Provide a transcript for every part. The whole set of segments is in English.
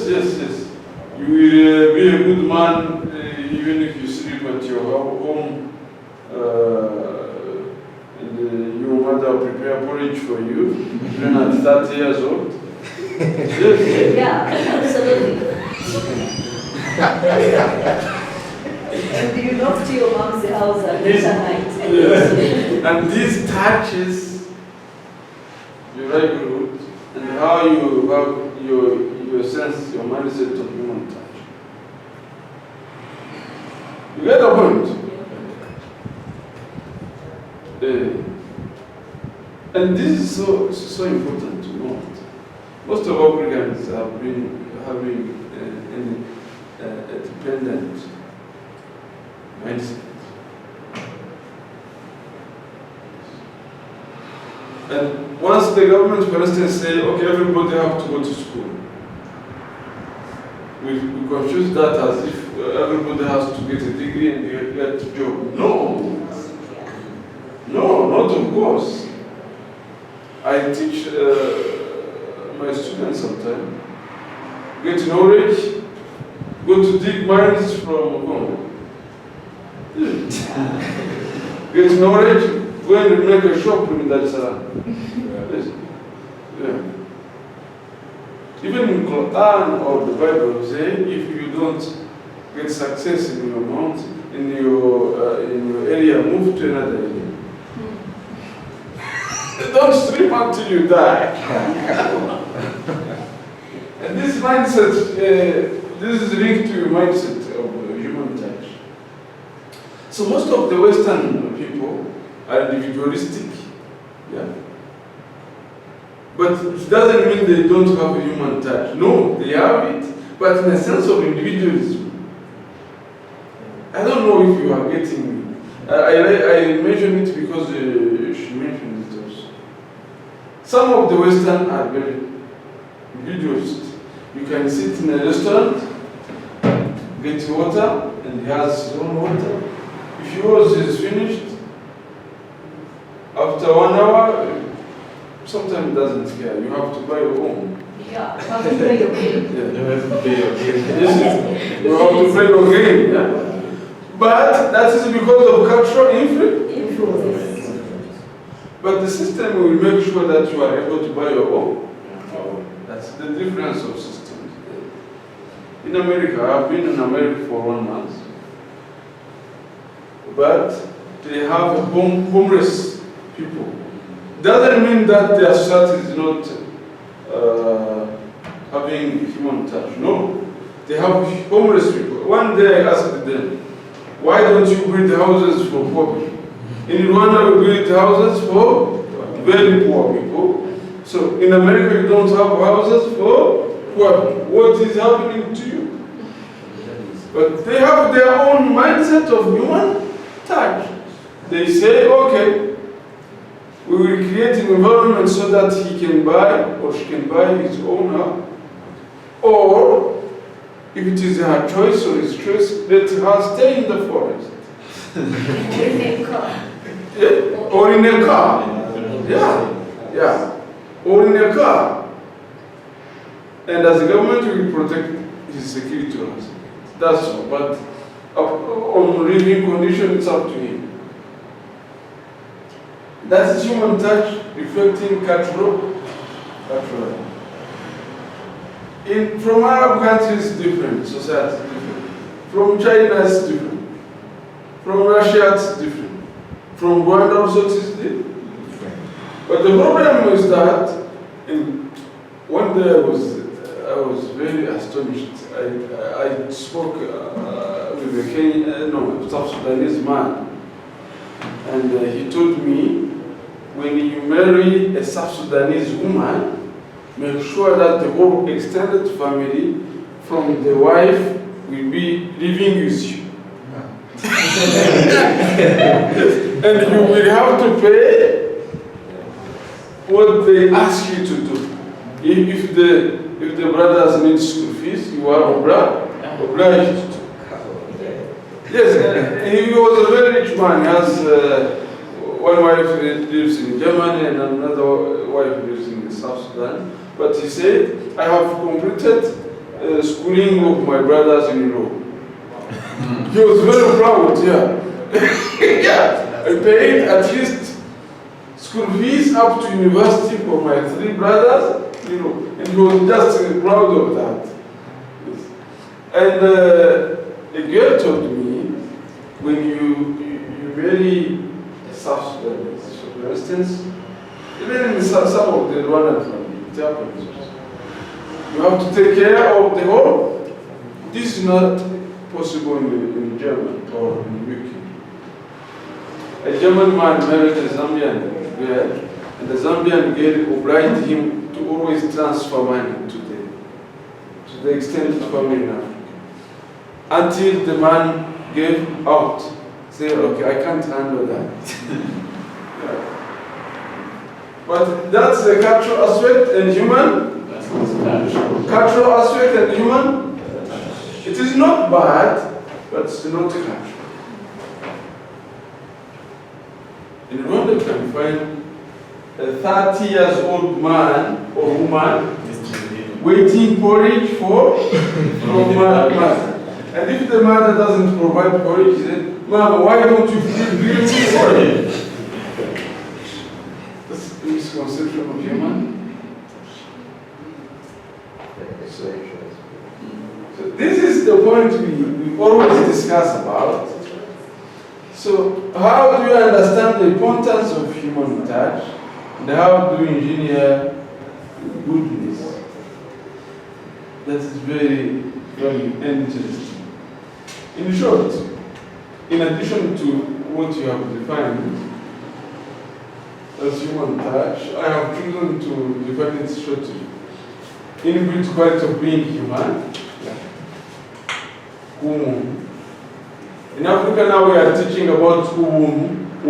yes. You will be a good man even if you sleep at your home and your mother will prepare porridge for you, even at 30 years old. Yes. Yeah, absolutely. And you knock to your mom's house at late at night. Yes. And these touches your neighborhood and how you have your sense, your mindset of human touch. You get the point? And this is so important to note. Most of our programs have been having a dependent mindset. And once the government, for instance, say, okay, everybody have to go to school, we confuse that as if everybody has to get a degree and get a job. No, not of course. I teach my students sometimes, get knowledge, go to dig mines from home. Get knowledge, go and make a shop in Dar es Salaam. Yes. Yeah. Even in Quran or the Bible say, if you don't get success in your mount, in your area, move to another area. Don't sleep until you die. And this mindset, this is linked to your mindset of human touch. So most of the Western people are individualistic, yeah. But it doesn't mean they don't have a human touch. No, they have it, but in a sense of individualism. I don't know if you are getting me. I mention it because she mentioned it also. Some of the Western are very individualist. You can sit in a restaurant, get water, and he has his own water. If yours is finished, after 1 hour, sometimes it doesn't care. You have to buy your own. Yeah, you have to pay your bill. Yeah, you have to pay your bill. Yes, you have to pay your game. Yeah? But that is because of cultural influence. But the system will make sure that you are able to buy your own. That's the difference of systems. In America, I've been in America for 1 month. But they have homeless people. Doesn't mean that their society is not having human touch. No. They have homeless people. One day I asked them, why don't you build houses for poor people? In Rwanda, we build houses for very poor people. So in America, you don't have houses for poor people. What is happening to you? But they have their own mindset of human touch. They say, okay, we will create an environment so that he can buy or she can buy his own house. Or, if it is her choice or his choice, let her stay in the forest. In a car. Yeah. Or in a car. Yeah. Or in a car. And as a government, we will protect his security. That's all. But on living condition, it's up to him. That is human touch reflecting cultural. From Arab countries, it's different. Society is different. From China, it's different. From Russia, it's different. From Rwanda, also, it's different. But the problem is that one day I was very astonished. I spoke with a South Sudanese man, and he told me, when you marry a South Sudanese woman, make sure that the whole extended family from the wife will be living with you. And you will have to pay what they ask you to do. If the brothers need school fees, you are obliged to. Yes, he was a very rich man. He has one wife lives in Germany and another wife lives in South Sudan. But he said, I have completed schooling of my brothers in Europe. He was very proud, yeah. Yeah, I paid at least school fees up to university for my 3 brothers, and he was just proud of that. Yes. And a girl told me, when you marry a South Sudanese, for instance, even in some of the Rwandan family, it happens. You have to take care of the home. This is not possible in Germany or in UK. A German man married a Zambian girl, and the Zambian girl obliged him to always transfer money to the extended family in Africa. Until the man gave out, say, okay, I can't handle that. Yeah. But that's the cultural aspect and human. Cultural aspect and human. It is not bad, but it's not cultural. In Rwanda, you can find a 30-year-old man or woman waiting porridge from mother. And if the mother doesn't provide porridge, he said, Mama, why don't you give me porridge? That's a misconception of human. So this is the point we always discuss about. So how do you understand the importance of human touch, and how do you engineer goodness? That is very, very interesting. In short, in addition to what you have defined as human touch, I have chosen to define it shortly. Inbuilt quality of being human. In Africa now we are teaching about Ubuntu,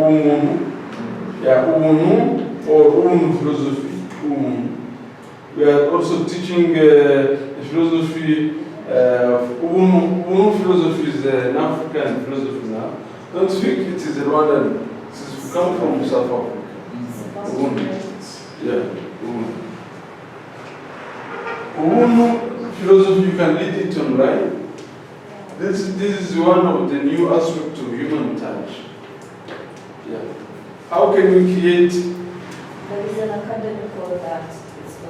or Ubuntu philosophy. We are also teaching the philosophy of Ubuntu philosophy is an African philosophy now. Don't think it is a Rwandan. It has come from South Africa. Ubuntu philosophy, you can read it online. This is one of the new aspects of human touch. Yeah. How can we create? There is an academy called that.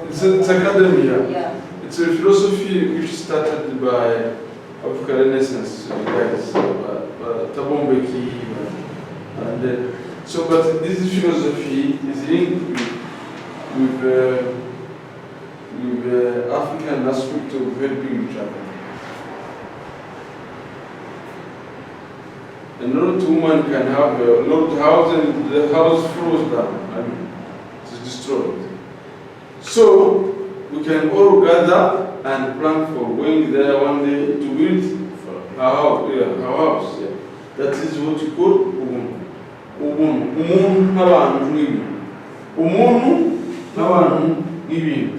It's academy, yeah. It's a philosophy which started by African Renaissance guys, Tabombeki, and so. But this philosophy is linked with African aspect of helping each other. An old woman can have a old house and the house falls down. It's destroyed. So we can all gather and plan for going there one day to build our house. Yeah, our house. Yeah. That is what you call Ubuntu. Ubuntu n'abantu n'ibintu. Umuntu n'abantu n'ibintu.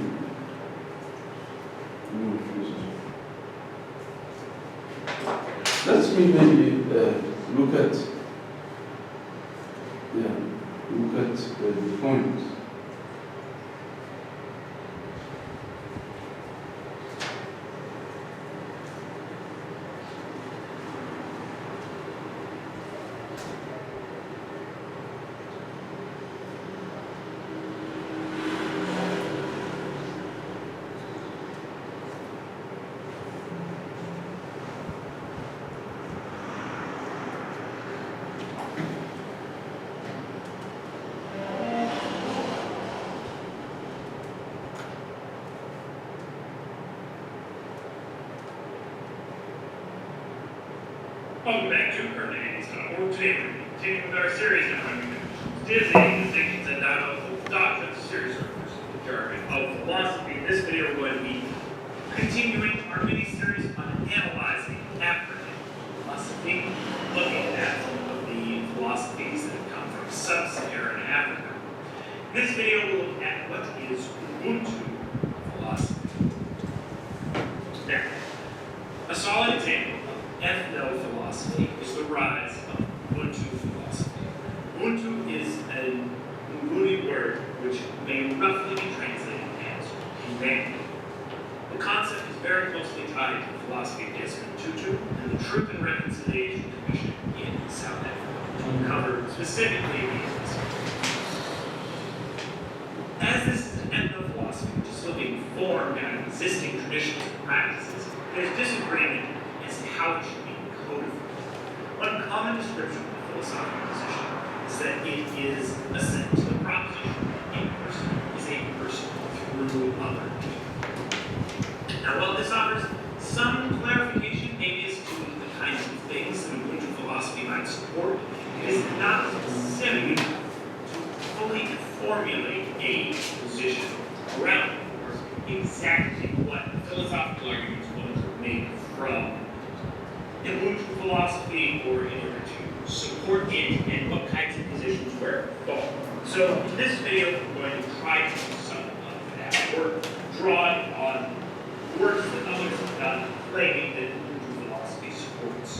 Let's maybe look at the point. Welcome back to Permanent Today we're continuing with our series on designating distinctions and dialectical doctrines, a series of the jargon of philosophy. In this video, we're going to be continuing our mini-series on analyzing African philosophy, looking at some of the philosophies that have come from sub-Saharan Africa. In this video, we'll look at what is Ubuntu philosophy. Now, a solid example ethno-philosophy is the rise of Ubuntu philosophy. Ubuntu is an Nguni word which may roughly be translated as humanity. The concept is very closely tied to the philosophy of Desmond Tutu and the Truth and Reconciliation Commission in South Africa to cover specifically these. As this is an ethno-philosophy which is still being formed out of existing traditions and practices, there's disagreement as to how it should be codified. One common description of the philosophical position is that it is assent to the proposition a person is a person through other people. Now, while this offers some clarification maybe as to the kinds of things that Ubuntu philosophy might support, it is not specific enough to fully formulate a position around exactly what philosophical arguments one could make from Ubuntu philosophy or in order to support it and what kinds of positions where it fall. So in this video, we're going to try to do some of that work, drawing on works that others have done, claiming that Ubuntu philosophy supports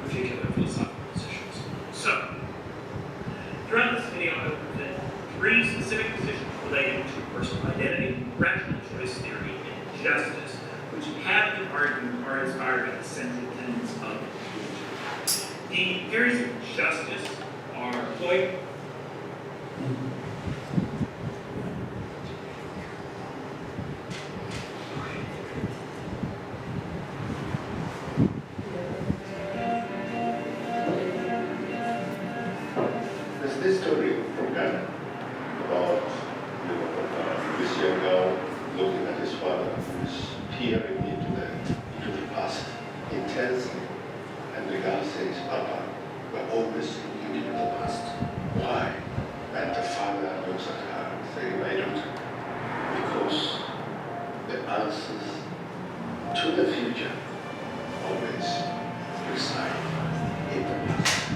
particular philosophical positions. So, throughout this video, I will present 3 specific positions related to personal identity, rational choice theory, and justice, which have been argued are inspired by the central tenets of Ubuntu. The theories of justice are employed. There's this story from Ghana about this young girl looking at his father who's peering into the past intensely. And the girl says, Papa, we're always looking into the past. Why? And the father looks at her saying, my daughter, because the answers to the future always reside in the past.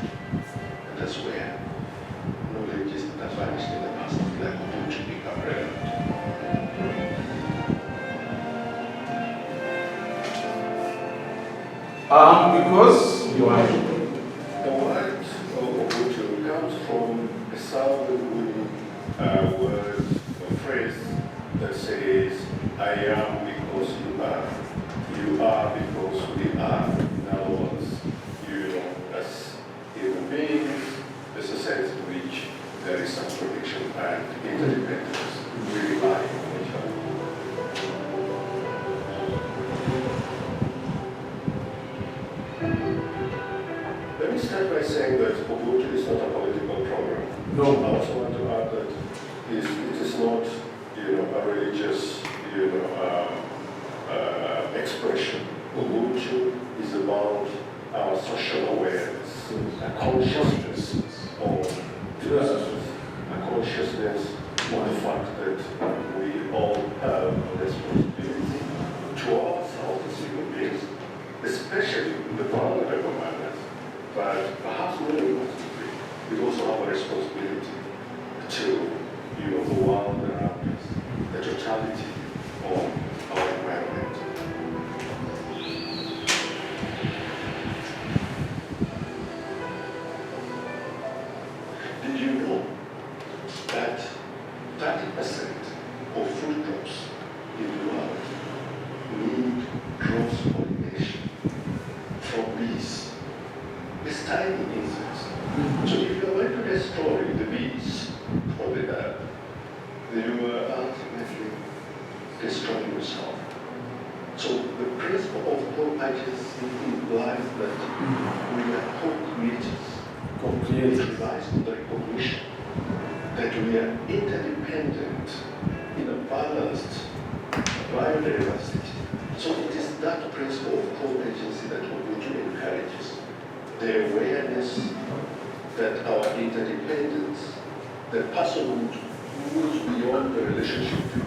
And that's where knowledge is advanced in the past, like Ubuntu become relevant. Because you are. The word Ubuntu comes from a Southern word or phrase that says, I am because you are. You are because we are. In other words, as human beings, there's a sense in which there is some connection and interdependence. We rely on each other. Let me start by saying that Ubuntu is not a political program. No. I also want to add that it is not, a religious, expression. Ubuntu is about our social awareness, a consciousness of justice, a consciousness of the fact that we all have a responsibility to ourselves as human beings, especially in the vulnerable manners. But perhaps more importantly, we also have a responsibility to, the world around us, the totality of our environment. Did you know that 30% of food crops in the world need cross-pollination from bees? It's tiny insects. So if you are going to destroy the bees for the earth, you are ultimately destroying yourself. So the principle of co-agency implies that we are co-creators. It relies on the recognition that we are interdependent in a balanced biodiversity. So it is that principle of co-agency that Ubuntu encourages. The awareness that our interdependence, the person who moves beyond the relationship to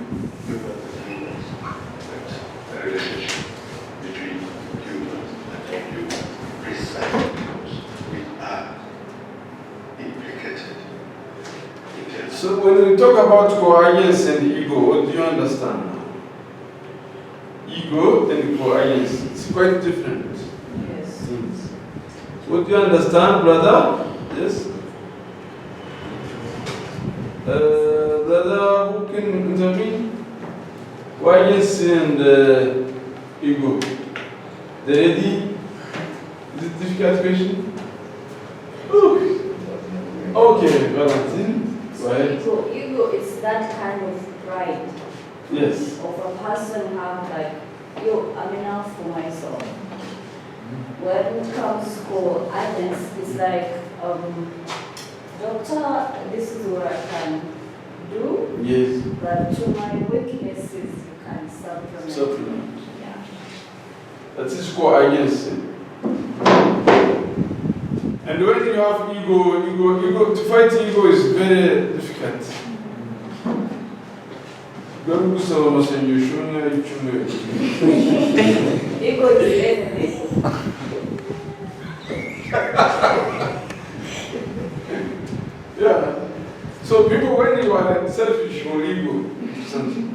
humans and humans, but the relationship between humans and non-humans, precisely because we are implicated in them. So when we talk about coherence and ego, what do you understand? Ego and coherence, it's quite different. Yes. Things. What do you understand, brother? Yes? Brother, who can intervene? Coherence and ego. The ready? Is it difficult question? Ooh. Okay, Valentine. Go ahead. Ego is that kind of pride Yes. of a person have like, yo, I'm enough for myself. When it comes to others, it's like, doctor, this is what I can do, Yes. but to my weaknesses, you can supplement. Supplement. Yeah. That is called agency. And when you have ego, to fight ego is very difficult. Don't do so much and you should know it. Ego is the enemy. Yeah. So people, when you are selfish or ego, something,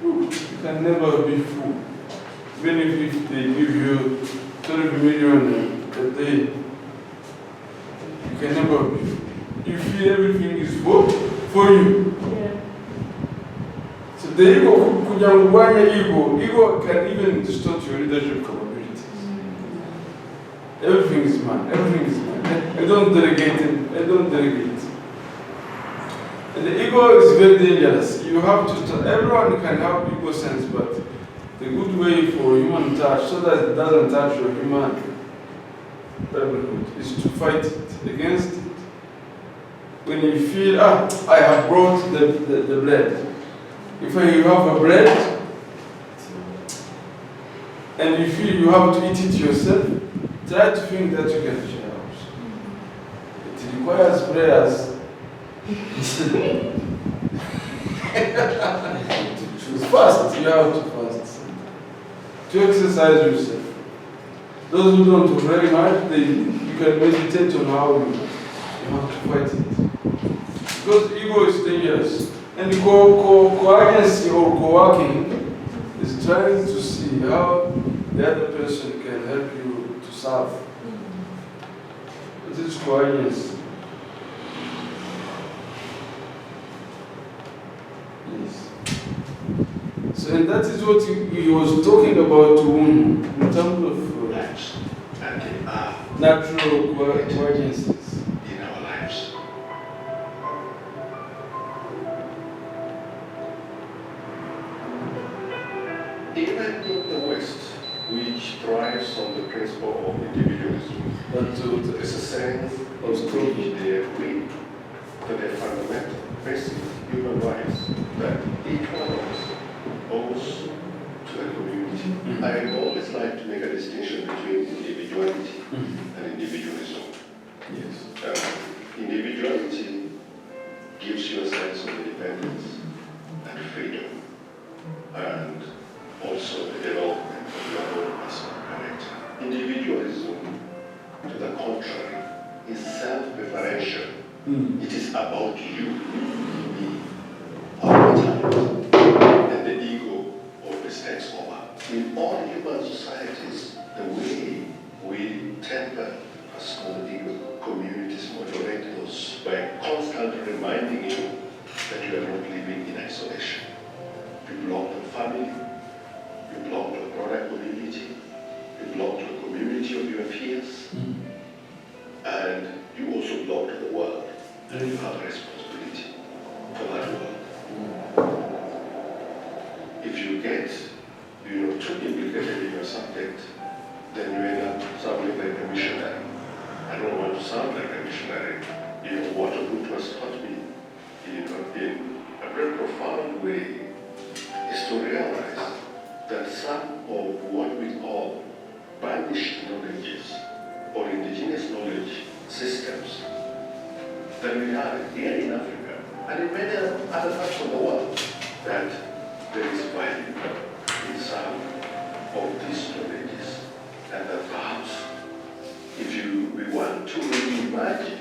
you can never be full. Even if they give you 12 million a day, you can never be full. You feel everything is for you. Yeah. So the ego can even distort your leadership capabilities. Everything is mine. Everything is mine. I don't delegate it. I don't delegate. And the ego is very dangerous. You have to. Everyone can have ego sense, but the good way for human touch, so that it doesn't touch your human livelihood, is to fight it against it. When you feel, I have brought the bread. If you have a bread and you feel you have to eat it yourself, try to think that you can share out. It requires prayers. To fast, you have to fast. To exercise yourself. Those who don't do very much, you can meditate on how you have to fight it. Because ego is dangerous. And co-agency or co-working is trying to see how the other person can help you to serve. This is co-agency. Yes. So, and that is what he was talking about in terms of Lives and they are natural co-agencies. in our lives. Even in the West, which thrives on the principle of individualism, there's a sense in which they agree to the fundamental, basic human rights that each one of us owes to the community. I always like to make a distinction between individuality and individualism. Yes. Individuality gives you a sense of independence and freedom, and also the development of your own personal character. Individualism, to the contrary, is self-preferential. It is about you, me, our talent, and the ego always takes over. In all human societies, the way we temper personal ego, communities moderate those by constantly reminding you that you are not living in isolation. You belong to a family, you belong to a broader community, you belong to a community of your peers, and you also belong to the world, and you have a responsibility for that world. If you get, too implicated in your subject, then you end up sounding like a missionary. I don't want to sound like a missionary. What a book was taught me, in a very profound way, is to realize that some of what we call banished knowledges or indigenous knowledge systems that we have here in Africa and in many other parts of the world, that there is value in some of these knowledges, and that perhaps if we want to reimagine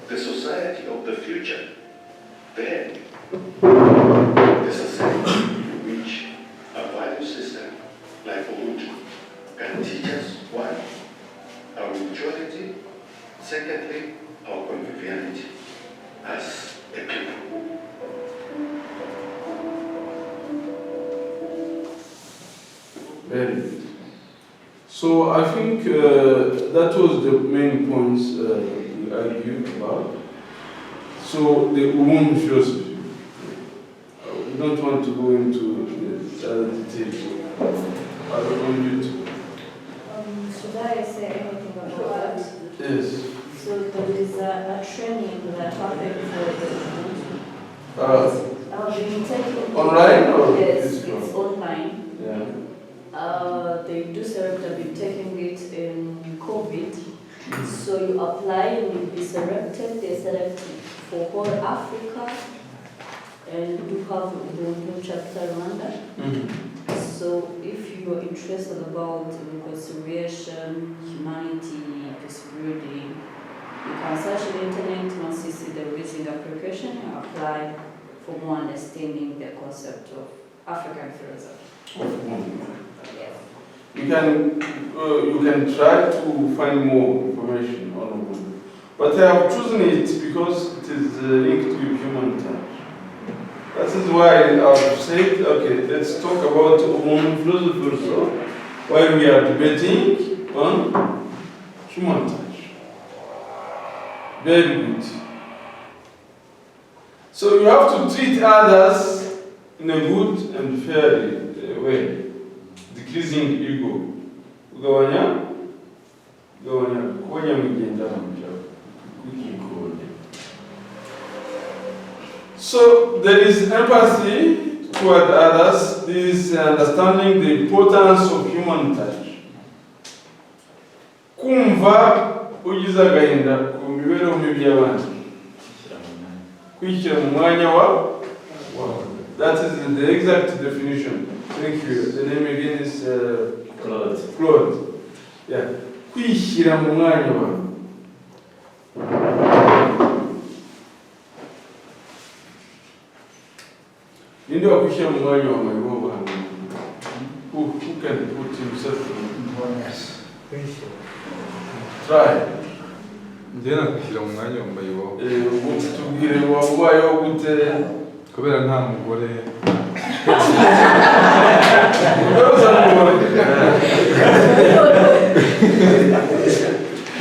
the society of the future, then there's a sense in which a value system like Ubuntu can teach us, one, our mutuality, secondly, our conviviality as a people. Very good. So I think that was the main points we argued about. So the Ubuntu philosophy. We don't want to go into the other details. I don't want you to. Should I say anything about that? Yes. So there is a training that happened for the I've been taking Online or yes, physical? it's online. Yeah. They do select, I've been taking it in COVID. So you apply and you'll be selected. They select for whole Africa and do have the chapter Rwanda. Mm-hmm. So if you are interested about reconciliation, humanity, peace building, you can search the internet. Once you see the recent application, you apply for more understanding the concept of African philosophy. Yes. You can try to find more information on Ubuntu. But I have chosen it because it is linked to human touch. That is why I've said, okay, let's talk about Ubuntu philosophy also, while we are debating on human touch. Very good. So you have to treat others in a good and fair way. Decreasing ego. So there is empathy toward others. There is understanding the importance of human touch. Kumva ugize agahinda ku mibereho mibi y'abandi. Kwishyira mu mwanya wa. That is the exact definition. Thank you. The name again is Claude. Yeah. Kwishyira mu mwanya wa. Ninde wakwishyira mu mwanya wa mayibobo hano? Who can put himself in? Try. Njye nakwishyira mu mwanya wa mayibobo. Tubwire wabayeho gute? Kubera nta mugore.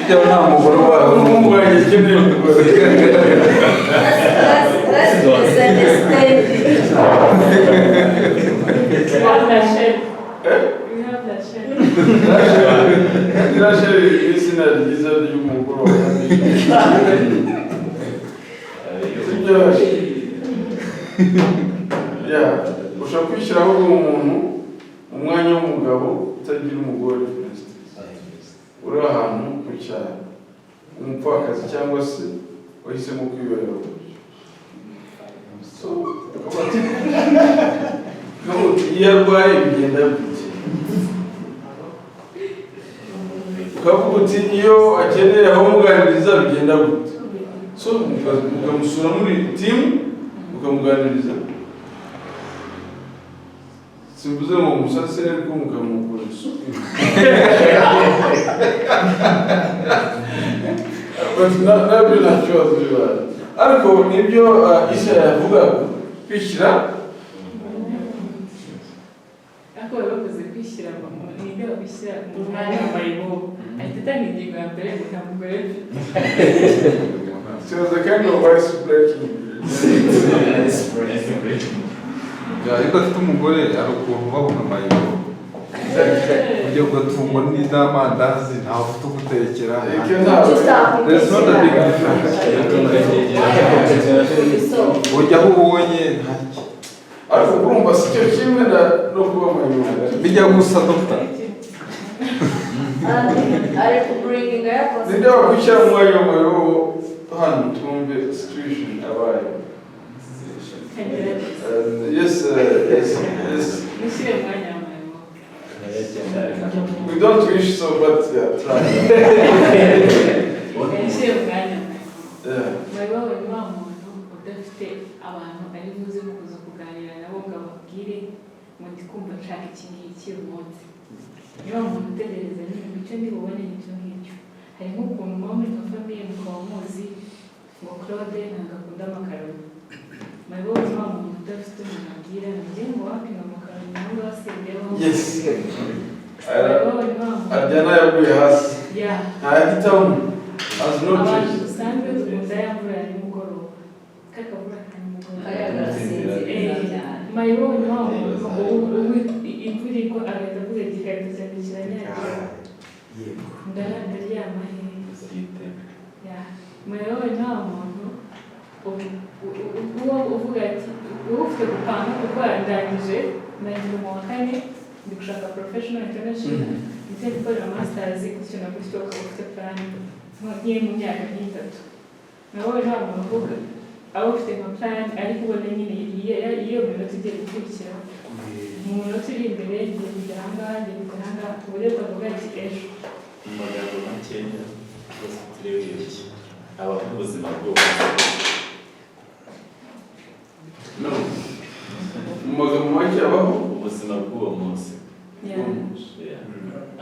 Njyewe nta mugore wawe n'umugore ikeneye umugore. That's misunderstanding. We have that shit. We have that shit. Rachel izina ryiza ry'umugore wa Yeah, ushobora kwishyiraho umuntu umwanya w'umugabo utagira umugore uri ahantu mu cyaro umupfakazi cyangwa se wahisemo kwibera iyo arwaye bigenda bike ukavuga uti iyo akeneye abamuganiriza bigenda gute so mukamusura muri timu mukamuganiriza simvuze ngo musase ariko mukamukora isuku nabyo nta kibazo bibaye ariko nibyo Isa yavuga kwishyira ariko bavuze kwishyira ninde wakwishyira mu mwanya wa mayibobo ahita atanga ingingo ya mbere ngo nta mugore It was a kind of ice breaking. ariko afite umugore ari ukuntu babona amayibobo ujya ugatungwa n'amandazi ntawe ufite ugutekera. There's not a big difference. Ujya aho ubonye ntacyo ariko urumva si cyo kimwe no kuba amayibobo bijya gusa dogita. ninde wakwishyira mu mwanya w'amayibobo hano twumve situation abaye. Yes. mushyire mu mwanya wa mayibobo. We don't wish so, but yeah, try. mushyire mu mwanya wa mayibobo. Yeah. mayibobo ni wa muntu udafite abantu ari buze kuza kuganira nabo ngo ababwire ngo ndi kumva nshaka iki ngiki uyu munsi. Ni wa muntu utegereza n'ibintu icyo ndi bubone n'icyo ngicyo. Hari nk'ukuntu muba muri nka famiye mukaba muzi ngo Claude ntabwo akunda amakaroni. Mayibobo ni wa muntu udafite umuntu abwira ngo njye ngo wapima amakaroni nangwa wasendeho. Yes. Mayibobo ni wa muntu Jana yaguye hasi. Yeah. Ntayahitamo. Has no Abantu choice. dusanzwe dukunda ya mvura ya nimugoroba. Kakabura ka nimugoroba. Karasinzira. Mayibonye wa muntu ubu imvura igwa agahita avuga ati "Karibuza nyagira." Ndaryama hehe. Yeah. Mayibonye wa muntu uwo uvuga ati uba ufite gupanga kuko ndangije mu wa kane ndi gushaka professional international ndetse gukorera masters gutyo na gutyo ukaba ufite plan nk'iyo mu myaka nk'itatu nawe nta muntu uvuga aba ufite nka plan ariko ubona nyine iyo minota igiye gukurikiraho mu minota iri imbere ngiye kugera ahangaha ngiye kugera ahangaha ku buryo twavuga ati ejo mu magambo makeya rwose turebye abaho ubuzima bw'umuntu. No. Mu magambo make abaho Ubuzima bw'uwo munsi. Yeah.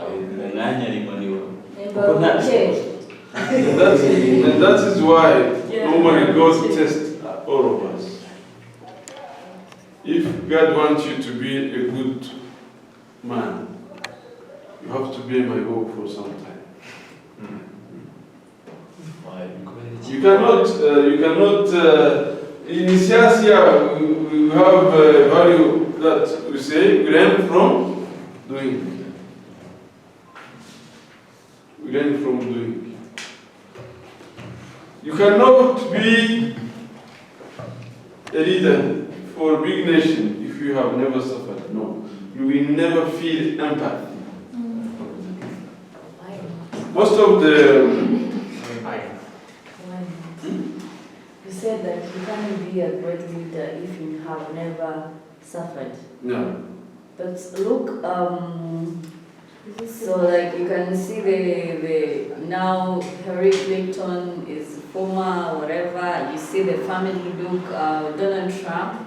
Umwanya arimo ni wo. And that is why normally God tests all of us. If God wants you to be a good man, you have to be my hope for some time. You cannot. In SIAS here, we have a value that we say we learn from doing. We learn from doing. You cannot be a leader for a big nation if you have never suffered. No, you will never feel empathy. Most of the You said that you can't be a great leader if you have never suffered. no. But look, so like you can see the now Hillary Clinton is former whatever. You see the family look Donald Trump.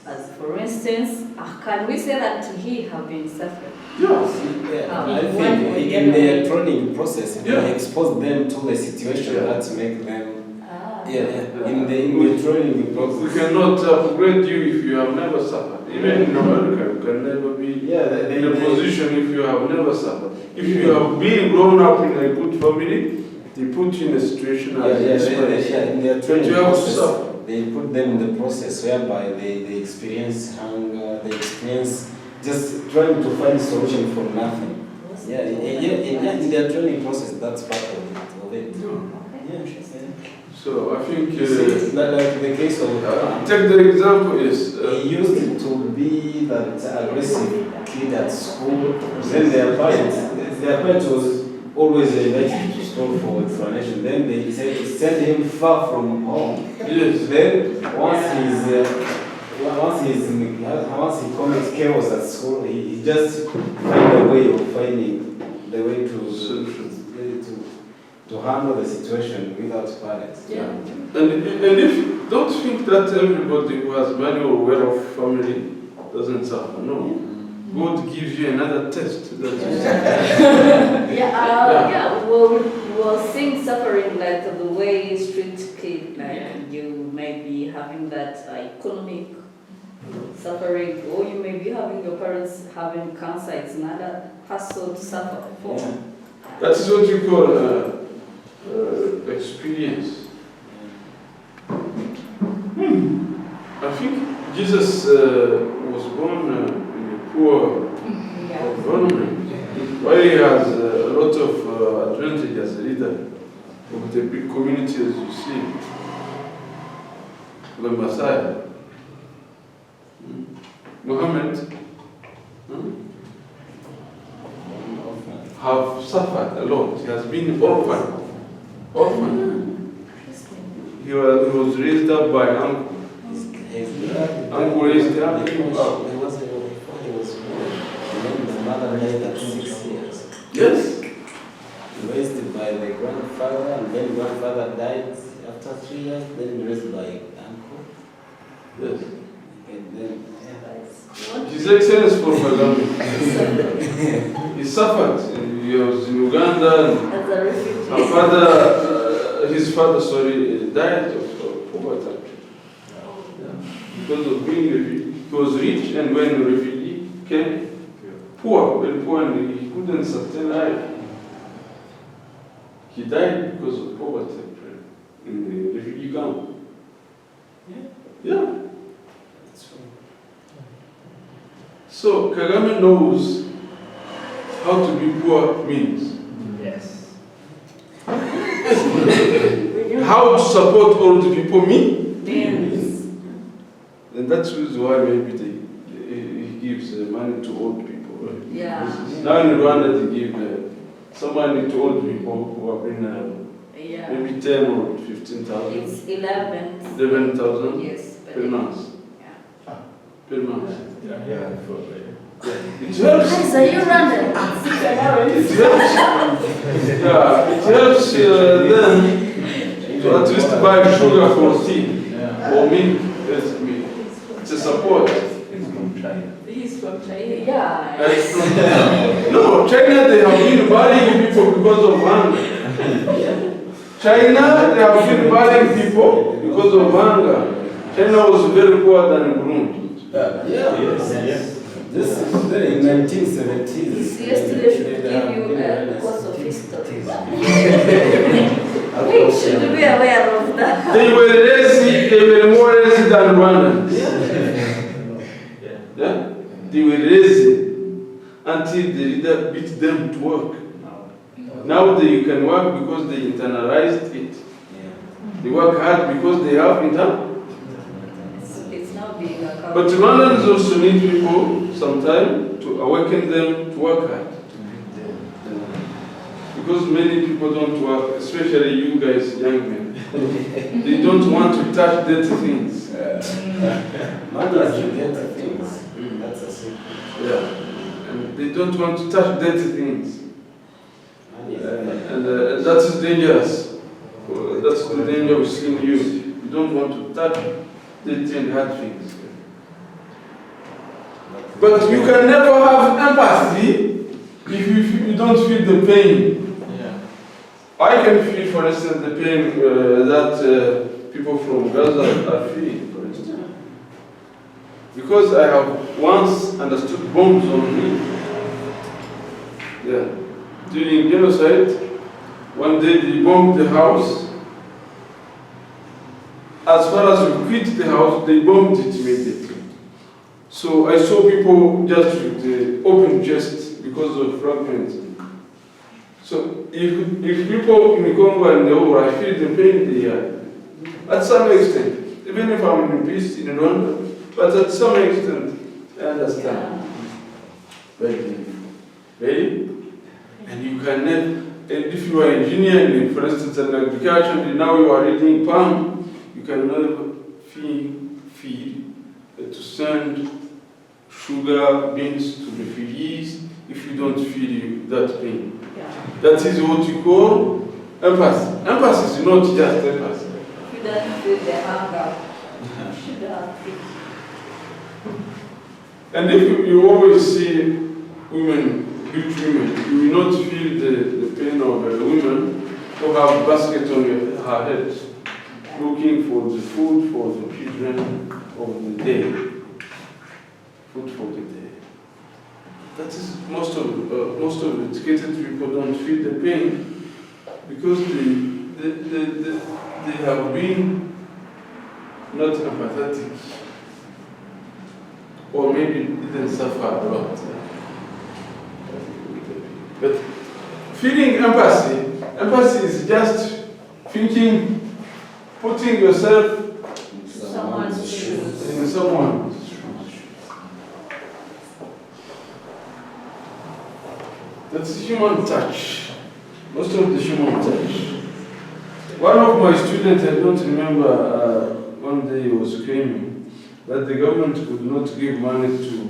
As for instance, can we say that he have been suffering? I think in their training process, they expose them to the situation that make them. In the training process. We cannot upgrade you if you have never suffered. Even in America, you can never be in a position if you have never suffered. If you have been grown up in a good family, they put you in a situation in their training process, they put them in the process whereby they experience hunger, they experience just trying to find solution for nothing. In their training process, that's part of it. So I think like the case of take the example is he used to be that aggressive kid at school. Then their parents was always invited to school for explanation. Then they said to send him far from home. Yes. Then once he commits chaos at school, he just find a way of finding the way to handle the situation without parents. And if don't think that everybody who has money or well-off family doesn't suffer. No. God gives you another test that We'll seeing suffering like the way street kid, like you may be having that economic suffering, or you may be having your parents having cancer. It's another hassle to suffer for. That is what you call experience. I think Jesus was born in a poor environment. While he has a lot of advantage as a leader of the big community, as you see, the Messiah. Muhammad have suffered a lot. He has been orphan. He was raised up by uncle. Uncle raised him up. His mother died at 6 years. Yes. Raised by the grandfather, and then grandfather died after 3 years, then raised by uncle. Yes. And then, His Excellency for Kagame. He suffered. He was in Uganda. As a refugee. His father, died of poverty. Because of being refugee. He was rich, and when the refugee came, poor, very poor, and he couldn't sustain life. He died because of poverty in the refugee camp. Yeah. So Kagame knows how to be poor means. Yes. How to support all the people means. Means. And that's why maybe he gives money to old people. Right? Yeah. Now in Rwanda they give some money to old people who have been Yeah. maybe 10 or 15,000. It's 11. 11,000 Yes. But per month. Yeah. Per month. Yeah, for It helps. Guys, are you random? It helps. Yeah, it helps them to at least buy sugar for tea or milk. Yes, milk. It's a support. He's from China. Yeah. No, China, they have been burying people because of hunger. China, they have been burying people because of hunger. China was very poor than Burundi. Yes. This is in 1970s. Yesterday should give you a course of history. We should be aware of that. They were lazy, they were more lazy than Rwandans. Yeah? They were lazy until the leader beat them to work. Now they can work because they internalized it. They work hard because they have It's now being a But Rwandans also need people sometime to awaken them to work hard. Because many people don't work, especially you guys, young men. They don't want to touch dirty things. Mothers should get the things. That's a secret. Yeah. And they don't want to touch dirty things. And that is dangerous. That's the danger we see in you. You don't want to touch dirty and hard things. But you can never have empathy if you don't feel the pain. I can feel, for instance, the pain that people from Gaza are feeling, for instance. Because I have once understood bombs on me. Yeah. During genocide, one day they bombed the house. As far as we quit the house, they bombed it immediately. So I saw people just with the open chest because of fragments. So if people in Congo and the world, I feel the pain they are. At some extent, even if I'm in peace in Rwanda, but at some extent, I understand. Very, very. And you can never, and if you are engineering, for instance, in agriculture, and now you are reading palm, you can never feed to send sugar beans to refugees if you don't feel that pain. That is what you call empathy. Empathy is not just empathy. If you don't feel the hunger, you should have it. And if you always see women, rich women, you will not feel the pain of a woman who have a basket on her head, looking for the food for the children of the day. Food for the day. That is most of educated people don't feel the pain because they have been not empathetic or maybe didn't suffer a lot. But feeling empathy is just thinking, putting yourself Someone's shoes. in someone. That's human touch. Most of the human touch. One of my students, I don't remember, one day he was screaming that the government could not give money to